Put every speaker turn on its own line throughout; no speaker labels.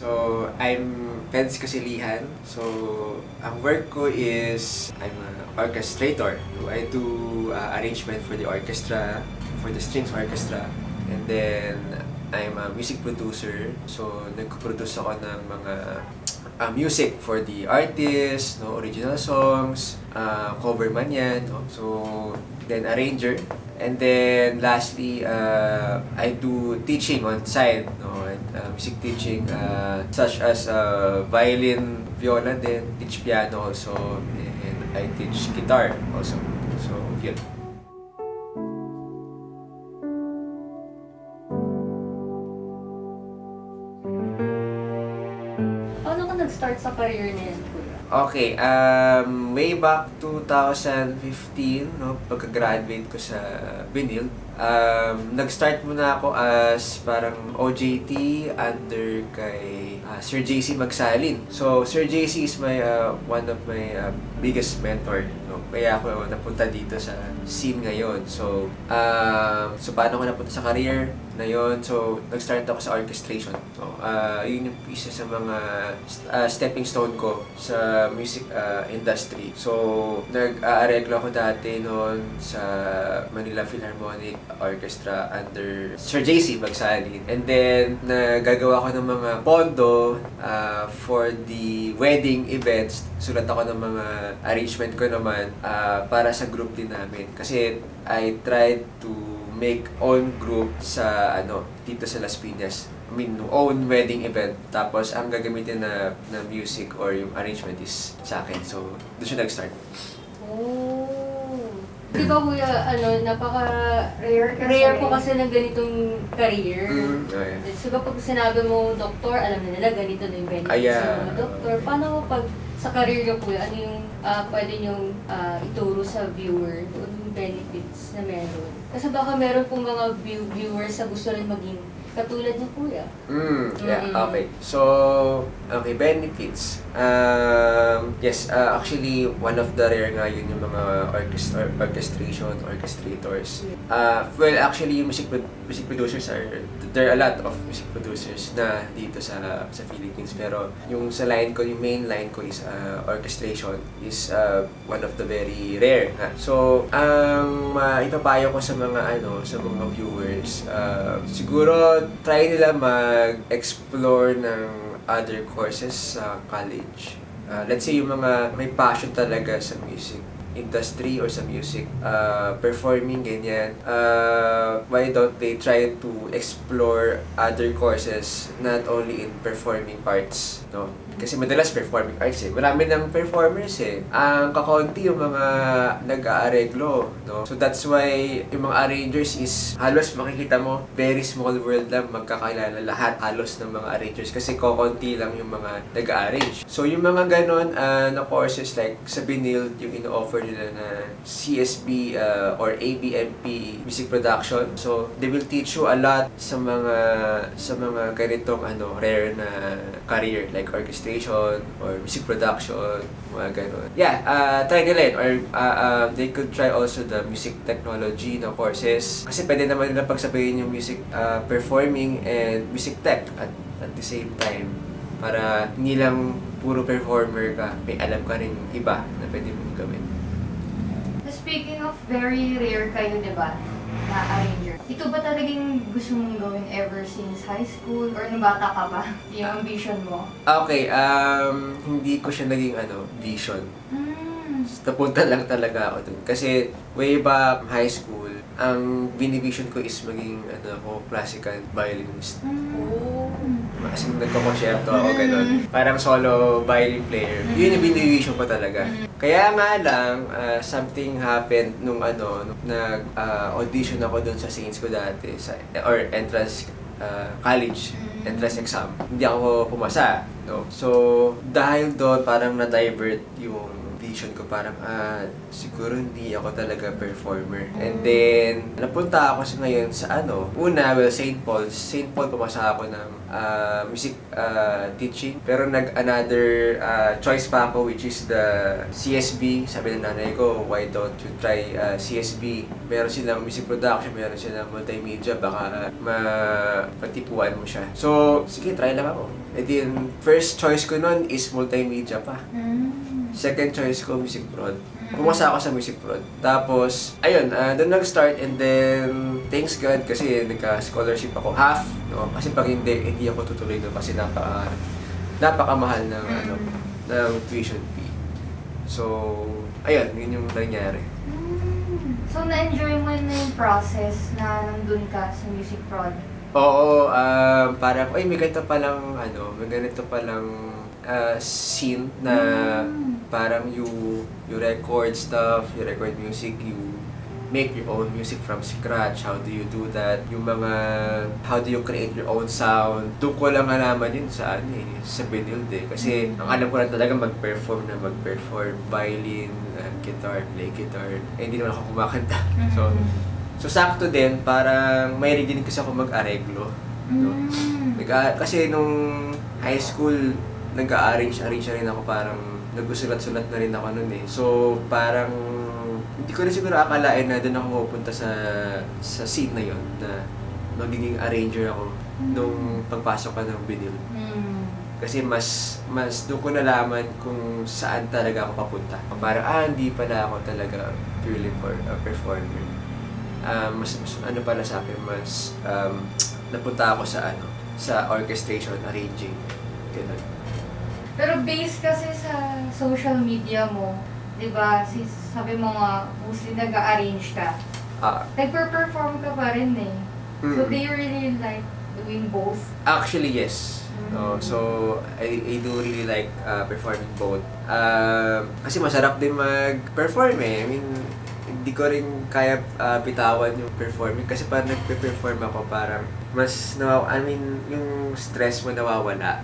So, I'm Peds Kasilihan. So, ang work ko is I'm an orchestrator. So, I do arrangement for the orchestra, for the strings orchestra. And then, I'm a music producer. So, nag-produce ako ng mga music for the artists, no, original songs, cover man yan, no? So, then arranger. And then lastly, I do teaching on side, no, music teaching such as violin, viola, then teach piano also, and I teach guitar also. So, yun.
Paano ka nag-start sa career na yan, Kuya?
Okay, way back 2015, no, pagka-graduate ko sa Benil, nag-start muna ako as parang OJT under kay Sir JC Magsalin. So, Sir JC is my one of my biggest mentor, no? Kaya ako napunta dito sa scene ngayon. So, paano ako napunta sa career na yun? So, nag-start ako sa orchestration. So, yun yung isa sa mga stepping stone ko sa music industry. So, nag-aareglo ako dati noon sa Manila Philharmonic Orchestra under Sir JC Magsalin. And then, nagagawa ko ng mga pondo for the wedding events. Sulat ako ng mga arrangement ko naman para sa group din namin. Kasi I tried to make own group sa dito sa Las Piñas. I mean, own wedding event. Tapos, ang gagamitin na music or yung arrangement is sa akin. So, doon siya nag-start.
Oh. Di ba, Kuya, napaka-rare po kasi ng ganitong career.
Okay.
So, kapag sinabi mo doktor, alam na nila ganito na yung benefits ng mga doktor. Paano mo pag sa career niyo, Kuya, ano yung pwede niyong ituro sa viewer doon yung benefits na meron? Kasi baka meron pong mga viewers na gusto rin maging katulad niya, Kuya.
Okay. So, okay, benefits. Yes, actually, one of the rare nga yun yung mga orchestrators. Well, actually, yung music producers there are a lot of music producers na dito sa Philippines. Pero yung sa line ko, yung main line ko is orchestration is one of the very rare. So, ang ipapayo ko sa mga viewers, siguro try nila mag-explore ng other courses sa college. Let's say yung mga may passion talaga sa music industry or sa music performing, ganyan. Why don't they try to explore other courses not only in performing parts, no? Kasi madalas performing arts marami ng performers ang kakaunti yung mga nag-aareglo, no? So that's why yung mga arrangers is halos makikita mo very small world lang, magkakilala lahat halos ng mga arrangers kasi kakaunti lang yung mga nag-arrange. So yung mga ganon na courses like sa Benil, yung ino-offer nila na CSB or ABMP music production. So they will teach you a lot sa mga ganitong rare na career like orchestration or music production, mga ganon. Yeah, try nila yun. Or they could try also the music technology na courses. Kasi pwede naman nila pagsabayin yung music performing and music tech at the same time. Para hindi lang puro performer ka, may alam ka rin iba na pwede mong gawin.
Speaking of very rare kayo, di ba, na arranger, ito ba talagang gusto mong gawin ever since high school or nung bata ka pa? Yung vision mo?
Okay, hindi ko siya naging vision. Napunta lang talaga ako dun. Kasi way back high school, ang binivision ko is maging classical violinist. Kasi nagko-concerto ako, gano'n. Parang solo violin player. Yun yung binivision ko talaga. Kaya nga lang, something happened nung nag-audition ako dun sa Saints ko dati, or entrance college entrance exam. Hindi ako pumasa, no? So, dahil doon, parang na-divert yung vision ko parang, siguro hindi ako talaga performer. And then, napunta ako ngayon sa St. Paul's. St. Paul, pumasa ako ng music teaching. Pero another choice pa ako, which is the CSB. Sabi ng nanay ko, why don't you try CSB? Meron silang music production, meron silang multimedia, baka mapagtipuan mo siya. So, sige, try lang ako. And then, first choice ko nun is multimedia pa. Second choice ko, music prod. Pumasa ako sa music prod. Tapos, ayun, doon nag-start and then, thanks God kasi nagka-scholarship ako. Half, no? Kasi pag hindi ako tutuloy doon kasi napakamahal ng, ng tuition fee. So, ayun, yun yung nangyari.
So, na-enjoy mo na yung process na nandun ka sa music prod?
Oo, parang, may ganito palang, may ganito palang scene na parang you record stuff, you record music, you make your own music from scratch. How do you do that? Yung mga, how do you create your own sound? Doon ko lang alaman yun sa sa Benilde. Kasi ang alam ko lang talaga mag-perform, violin, guitar, play guitar. Hindi naman ako kumakanta. So sakto din, parang may din kasi ako mag-areglo. No? Kasi nung high school, nag-arrange rin ako, parang nagsusulat-sulat na rin ako nun eh. So parang hindi ko rin siguro akalain na doon ako pupunta sa scene na yon na magiging arranger ako nung pagpasok ka ng Benil. Kasi mas doon ko nalaman kung saan talaga ako papunta. Parang hindi pala ako talaga purely for a performer. Mas pala sa akin, mas napunta ako sa orchestration, arranging, gano'n.
Pero based kasi sa social media mo, di ba, sabi mo nga, mostly nag-arrange ka. Nagper-perform ka pa rin eh. So do you really like doing both?
Actually, yes. So, I do really like performing both. Kasi masarap din mag-perform eh. I mean, hindi ko rin kaya bitawan yung performing kasi parang nagpe-perform ako parang mas yung stress mo nawawala,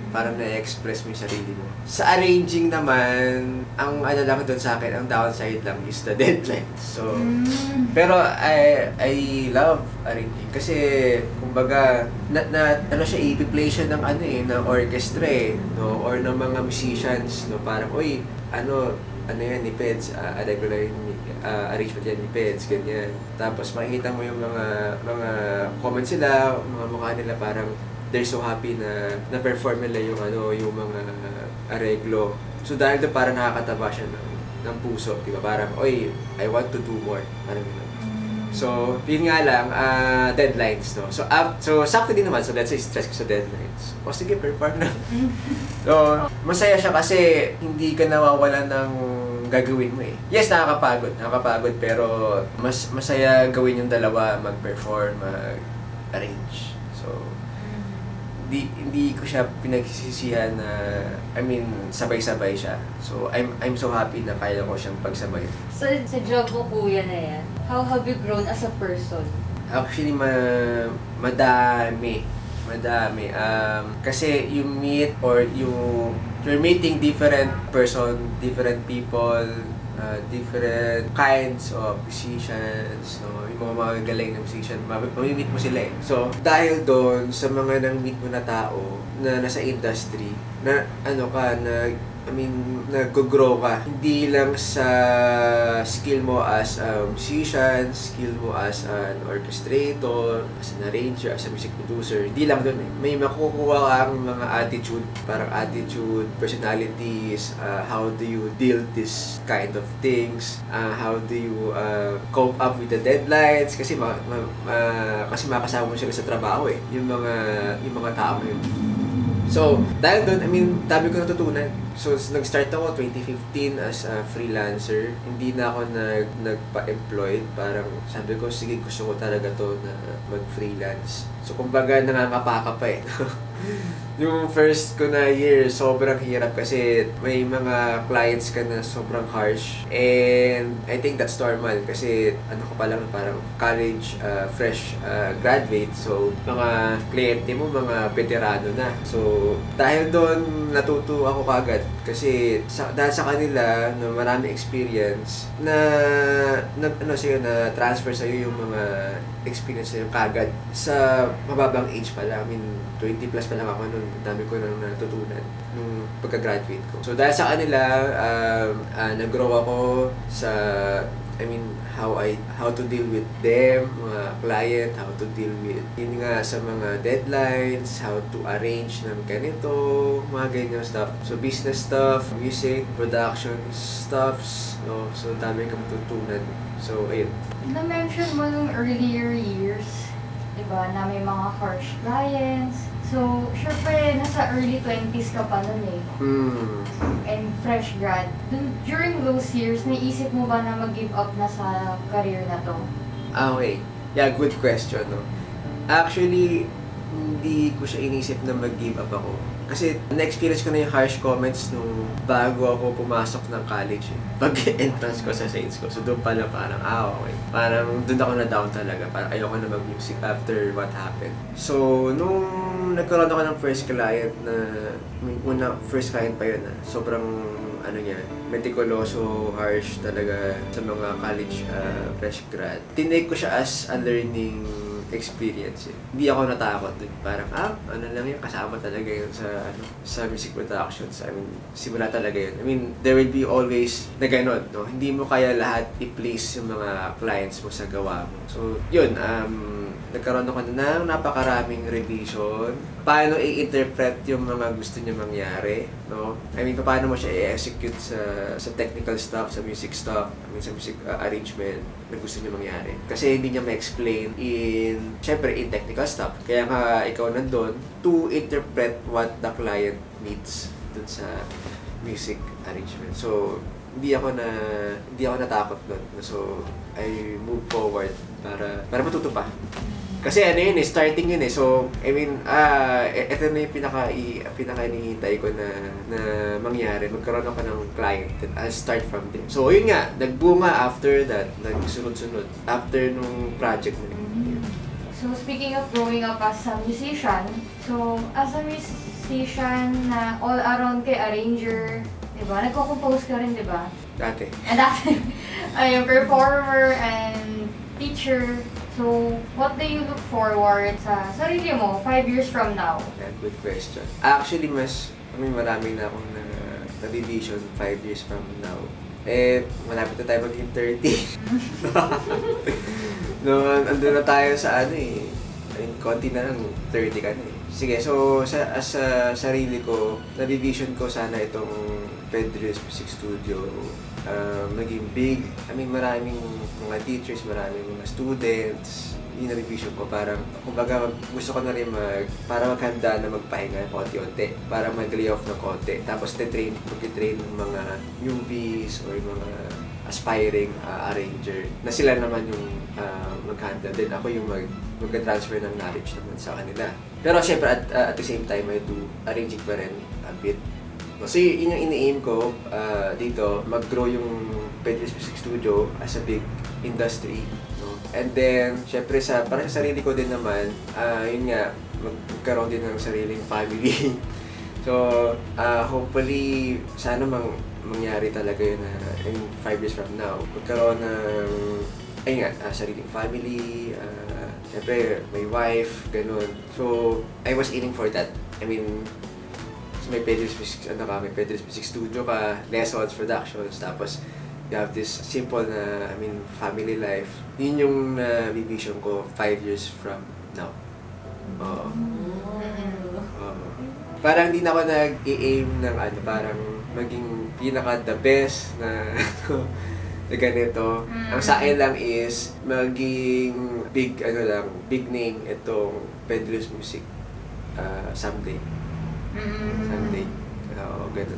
parang na-express mo yung sarili mo. Sa arranging naman, ang lang doon sa akin, ang downside lang is the deadline. So, pero I love arranging kasi kumbaga siya i-play siya ng ng orchestra no, or ng mga musicians, no, parang yan ni Peds, arrangement yan ni Peds, ganyan. Tapos makikita mo yung mga comments sila, mga mukha nila parang they're so happy na perform nila yung mga areglo. So dahil doon parang nakakataba siya ng puso, di ba? Parang, I want to do more. Parang gano'n. So, yun nga lang, deadlines, no? So sakto din naman. So, let's say, stress ko sa deadlines. Sige, perform na. So, masaya siya kasi hindi ka nawawalan ng gagawin mo eh. Yes, nakakapagod, pero mas masaya gawin yung dalawa, mag-perform, mag-arrange. So, hindi ko siya pinagsisisihan na, sabay-sabay siya. So, I'm so happy na kaya ko siyang pagsabay.
Sa job mo, kuya, na yan, how have you grown as a person?
Actually, madami. Kasi you meet or you're meeting different person, different people, different kinds of musicians, no? Yung mga magagaling na musician, mamimit mo sila eh. So, dahil doon sa mga nang-meet mo na tao na nasa industry, na nag-grow ka. Hindi lang sa skill mo as a musician, skill mo as an orchestrator, as an arranger, as a music producer. Hindi lang doon eh. May makukuha kang mga attitude, personalities, how do you deal this kind of things, how do you cope up with the deadlines, kasi makasama mo sila sa trabaho eh. Yung mga tao yun. So, dahil doon, dami ko natutunan. So, nag-start ako 2015 as a freelancer. Hindi na ako nagpa-employed. Parang sabi ko, sige, gusto ko talaga to na mag-freelance. So, kumbaga, nangangapa ka pa eh. Yung first ko na year, sobrang hirap kasi may mga clients ka na sobrang harsh. And I think that's normal kasi ano ko pa lang, parang college, fresh graduate. So, mga kliyente mo, mga veterano na. So, dahil doon natuto ako kagad kasi dahil sa kanila na marami experience na transfer sa'yo yung mga experience na yung kagad sa mababang age pa lang. I mean, 20 plus pa lang ako noon. Dami ko nang natutunan nung pagka-graduate ko. So dahil sa kanila, nag-grow ako sa, how to deal with them, mga client, how to deal with, yun nga, sa mga deadlines, how to arrange ng ganito, mga ganyan stuff. So business stuff, music, production stuffs, no? So dami kong matutunan. So ayun.
Na-mention mo nung earlier years, diba, na may mga harsh clients. So, syempre, nasa early 20s ka pa nun eh. And fresh grad. During those years, naisip mo ba na mag-give up na sa career na to?
Okay. Yeah, good question, no? Actually, hindi ko siya inisip na mag-give up ako. Kasi na-experience ko na yung harsh comments nung bago ako pumasok ng college eh. Pag-entrance ko sa sales ko. So doon pala parang, okay. Parang doon ako na-down talaga. Parang ayoko na mag-music after what happened. So nung nagkaroon ako ng first client na, first client pa yun sobrang meticuloso, harsh talaga sa mga college fresh grad. Tinake ko siya as a learning experience eh. Hindi ako natakot dun. Parang, ano lang yun, kasama talaga yun sa music productions. I mean, simula talaga yun. I mean, there will be always na ganun, no? Hindi mo kaya lahat i-please yung mga clients mo sa gawa mo. So, yun, nagkaroon ako ng napakaraming revision. Paano i-interpret yung mga gusto niya mangyari, no? I mean, paano mo siya i-execute sa technical stuff, sa music stuff, sa music arrangement na gusto niya mangyari. Kasi hindi niya ma-explain syempre, in technical stuff. Kaya nga, ikaw nandun to interpret what the client needs dun sa music arrangement. So, hindi ako natakot dun. So, I move forward para matuto pa. Kasi starting yun eh. So, I mean, ito na yung pinaka-inihintay ko na mangyari. Magkaroon ako ng client. I'll start from there. So, yun nga, nagbunga after that. Nagsunod-sunod. After nung project na
So, speaking of growing up as a musician, so, as a musician na all-around kay arranger, diba? Nagko-compose ka rin, diba?
Dati.
And dati, ay, performer and teacher. So, what do you look forward sa sarili mo 5 years from now?
Yeah, good question. Actually, marami na akong na-division 5 years from now. Malapit na tayo maging 30. No, andun na tayo sa konti na lang, 30 ka na eh. Sige, so sa sarili ko, na-division ko sana itong Pedro's Music Studio naging big. I mean, maraming mga teachers, maraming mga students. Yung na-revision ko, parang, kumbaga, gusto ko na rin para maghanda na magpahinga konti-unti, para mag-lay off ng konti. Tapos, mag-train ng mga newbies or yung mga aspiring arranger na sila naman yung maghanda. Then, ako yung mag-transfer ng knowledge naman sa kanila. Pero, syempre, at the same time, I do arranging pa rin a bit. Kasi yun yung ini-aim ko dito, mag-grow yung Pedro's Music Studio as a big industry. No? And then, syempre, para sa sarili ko din naman, yun nga, magkaroon din ng sariling family. So, hopefully, sana mangyari talaga yun in 5 years from now. Magkaroon ng, sariling family, syempre, may wife, ganun. So, I was aiming for that. I mean, may Pedro's Music Studio ka, lessons, productions, tapos you have this simple na, family life. Yun yung vision ko 5 years from now. Oo. Parang hindi na ako nag-i-aim ng parang maging pinaka-the best na na ganito. Ang sa akin lang is maging big name itong Pedro's Music someday. Someday. Oo, ganun.